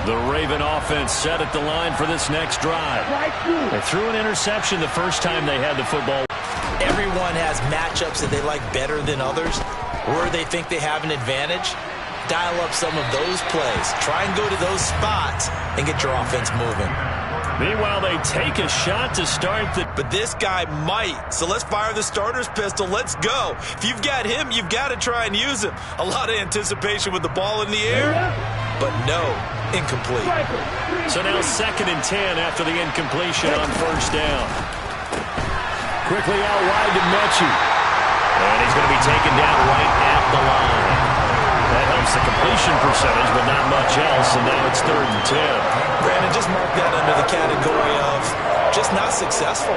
The Raven offense set at the line for this next drive. They threw an interception the first time they had the football. Everyone has matchups that they like better than others, where they think they have an advantage. Dial up some of those plays. Try and go to those spots and get your offense moving. Meanwhile, they take a shot to start the... But this guy might. So let's fire the starter's pistol. Let's go. If you've got him, you've got to try and use him. A lot of anticipation with the ball in the air, but no, incomplete. So now 2nd and 10 after the incompletion on first down. Quickly out wide to Mechie. And he's going to be taken down right at the line. That helps the completion percentage, but not much else, and now it's 3rd and 10. Brandon, just mark that under the category of just not successful.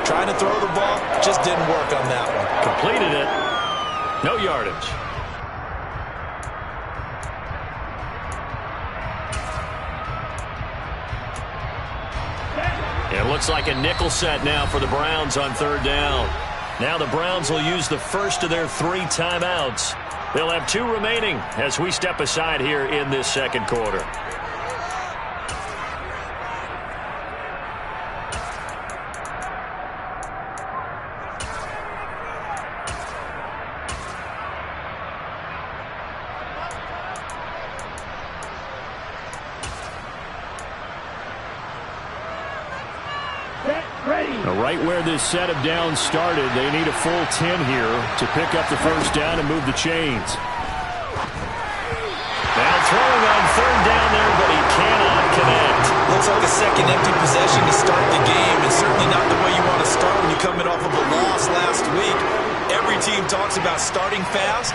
Trying to throw the ball, just didn't work on that one. Completed it. No yardage. It looks like a nickel set now for the Browns on 3rd down. Now the Browns will use the first of their 3 timeouts. They'll have 2 remaining as we step aside here in this 2nd quarter. Right where this set of downs started, they need a full 10 here to pick up the first down and move the chains. Now throwing on 3rd down there, but he cannot connect. Looks like a second empty possession to start the game, and certainly not the way you want to start when you're coming off of a loss last week. Every team talks about starting fast.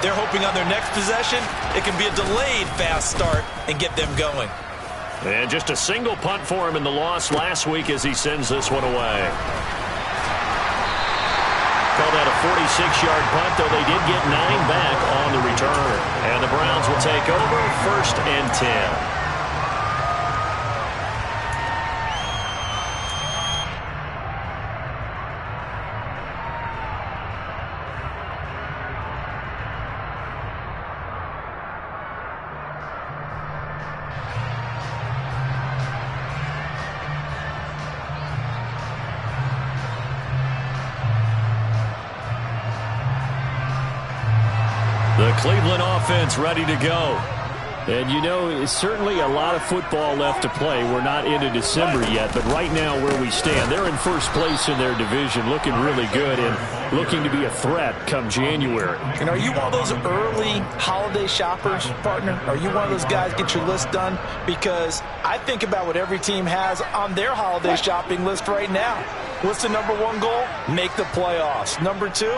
They're hoping on their next possession, it can be a delayed fast start and get them going. And just a single punt for him in the loss last week as he sends this one away. Call that a 46-yard punt, though they did get 9 back on the return. And the Browns will take over 1st and 10. The Cleveland offense ready to go. And, you know, it's certainly a lot of football left to play. We're not into December yet, but right now where we stand, they're in first place in their division, looking really good and looking to be a threat come January. And are you one of those early holiday shoppers, partner? Are you one of those guys get your list done? Because I think about what every team has on their holiday shopping list right now. What's the number 1 goal? Make the playoffs. Number 2,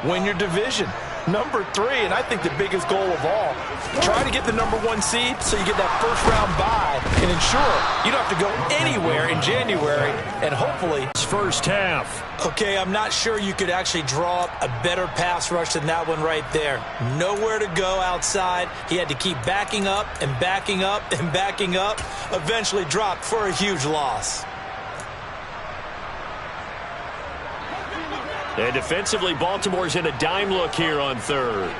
win your division. Number 3, and I think the biggest goal of all, try to get the number 1 seed so you get that first-round bye and ensure you don't have to go anywhere in January and hopefully first half. Okay, I'm not sure you could actually draw up a better pass rush than that one right there. Nowhere to go outside. He had to keep backing up and backing up and backing up. Eventually dropped for a huge loss. And defensively, Baltimore's in a dime look here on 3rd.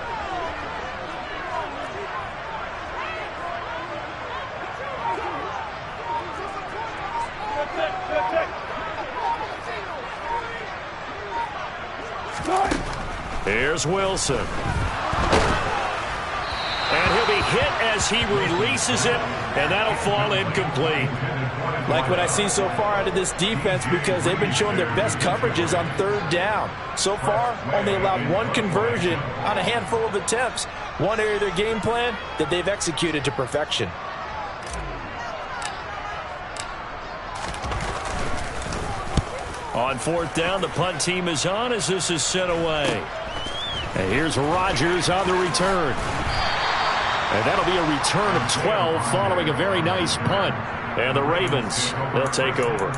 Here's Wilson. And he'll be hit as he releases it, and that'll fall incomplete. Like what I see so far out of this defense because they've been showing their best coverages on 3rd down. So far, only allowed 1 conversion on a handful of attempts. One area of their game plan that they've executed to perfection. On 4th down, the punt team is on as this is sent away. And here's Rodgers on the return. And that'll be a return of 12 following a very nice punt. And the Ravens, they'll take over.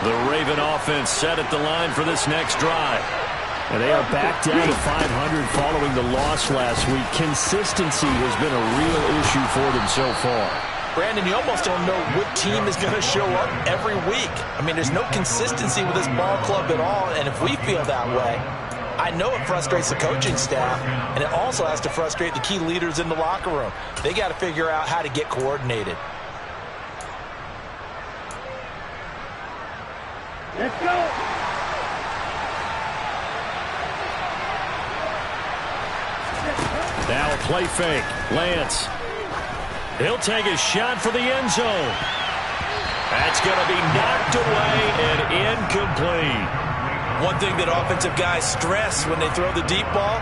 The Raven offense set at the line for this next drive. And they are back down to 500 following the loss last week. Consistency has been a real issue for them so far. Brandon, you almost don't know what team is going to show up every week. I mean, there's no consistency with this ball club at all, and if we feel that way, I know it frustrates the coaching staff, and it also has to frustrate the key leaders in the locker room. They got to figure out how to get coordinated. Let's go! Now a play fake. Lance. He'll take a shot for the end zone. That's going to be knocked away and incomplete. One thing that offensive guys stress when they throw the deep ball,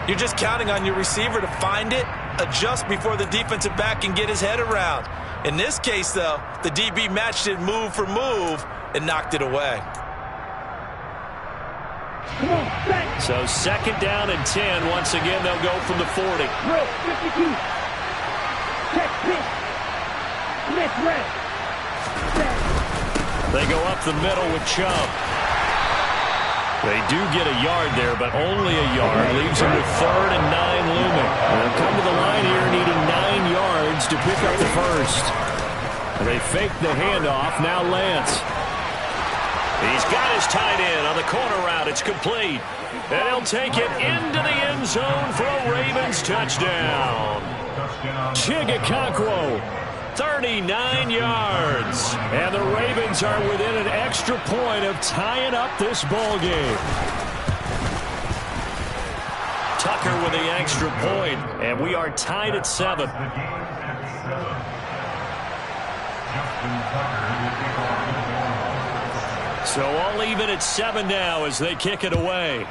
you're just counting on your receiver to find it, adjust before the defensive back can get his head around. In this case, though, the DB matched it move for move and knocked it away. So 2nd down and 10. Once again, they'll go from the 40. Row 52. Check pitch. Smith red. They go up the middle with Chubb. They do get a yard there, but only a yard. Leaves them with 3rd and 9 looming. They'll come to the line here needing 9 yards to pick up the first. They fake the handoff. Now Lance. He's got his tight end on the corner route. It's complete. And he'll take it into the end zone for a Ravens touchdown. Chigokoko, 39 yards. And the Ravens are within an extra point of tying up this ball game. Tucker with the extra point, and we are tied at 7. So all even at 7 now as they kick it away.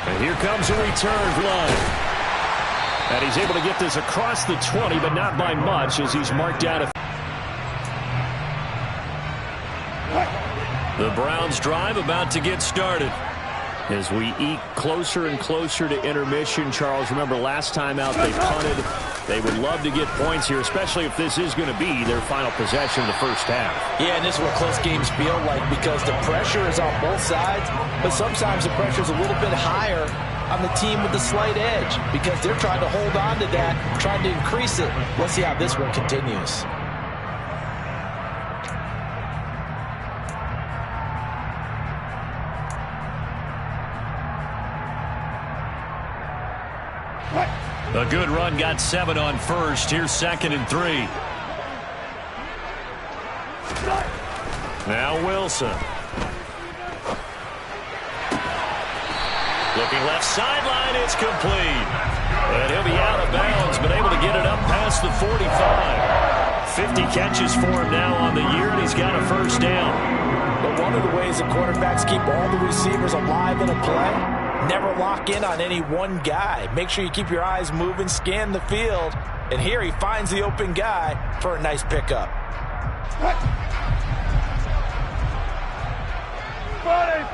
And here comes a return line. And he's able to get this across the 20, but not by much as he's marked out. The Browns drive about to get started. As we eke closer and closer to intermission, Charles, remember last time out they punted. They would love to get points here, especially if this is going to be their final possession of the first half. Yeah, and this is what close games feel like because the pressure is on both sides, but sometimes the pressure is a little bit higher on the team with the slight edge because they're trying to hold on to that, trying to increase it. Let's see how this one continues. A good run, got 7 on first. Here's 2nd and 3. Now Wilson. Looking left sideline, it's complete. And he'll be out of bounds, but able to get it up past the 45. 50 catches for him now on the year, and he's got a first down. But one of the ways that quarterbacks keep all the receivers alive in a play, never lock in on any one guy. Make sure you keep your eyes moving, scan the field. And here he finds the open guy for a nice pickup. 40.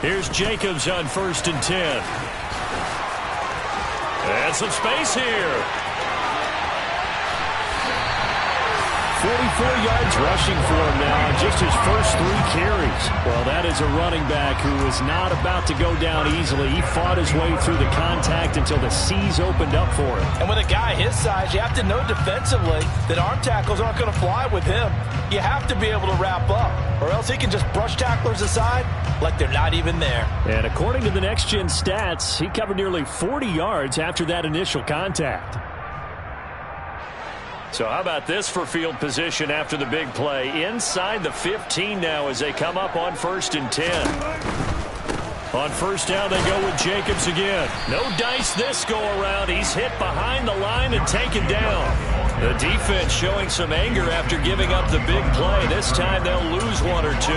Here's Jacobs on 1st and 10. And some space here. 44 yards rushing for him now, just his first 3 carries. Well, that is a running back who is not about to go down easily. He fought his way through the contact until the C's opened up for him. And with a guy his size, you have to know defensively that arm tackles aren't going to fly with him. You have to be able to wrap up, or else he can just brush tacklers aside like they're not even there. And according to the Next Gen stats, he covered nearly 40 yards after that initial contact. So how about this for field position after the big play? Inside the 15 now as they come up on 1st and 10. On first down, they go with Jacobs again. No dice this go-around. He's hit behind the line and taken down. The defense showing some anger after giving up the big play. This time they'll lose 1 or 2.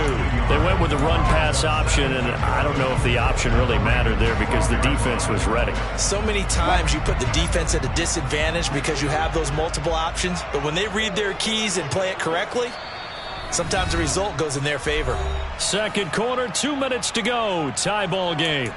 They went with the run-pass option, and I don't know if the option really mattered there because the defense was ready. So many times you put the defense at a disadvantage because you have those multiple options, but when they read their keys and play it correctly, sometimes the result goes in their favor. Second quarter, 2 minutes to go. Tie ball game.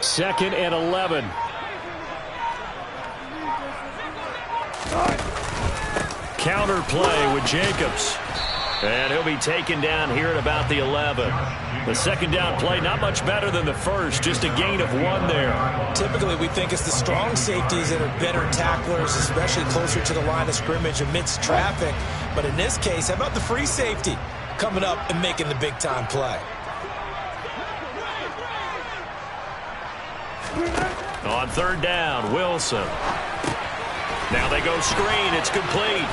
Second and 11. Counter play with Jacobs. And he'll be taken down here at about the 11. The second down play, not much better than the first, just a gain of 1 there. Typically, we think it's the strong safeties that are better tacklers, especially closer to the line of scrimmage amidst traffic. But in this case, how about the free safety coming up and making the big-time play? On third down, Wilson. Now they go screen. It's complete.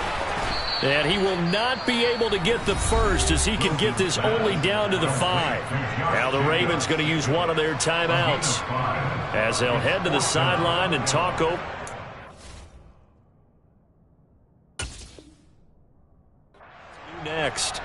And he will not be able to get the first as he can get this only down to the 5. Now the Ravens going to use one of their timeouts as they'll head to the sideline and talk open. Next.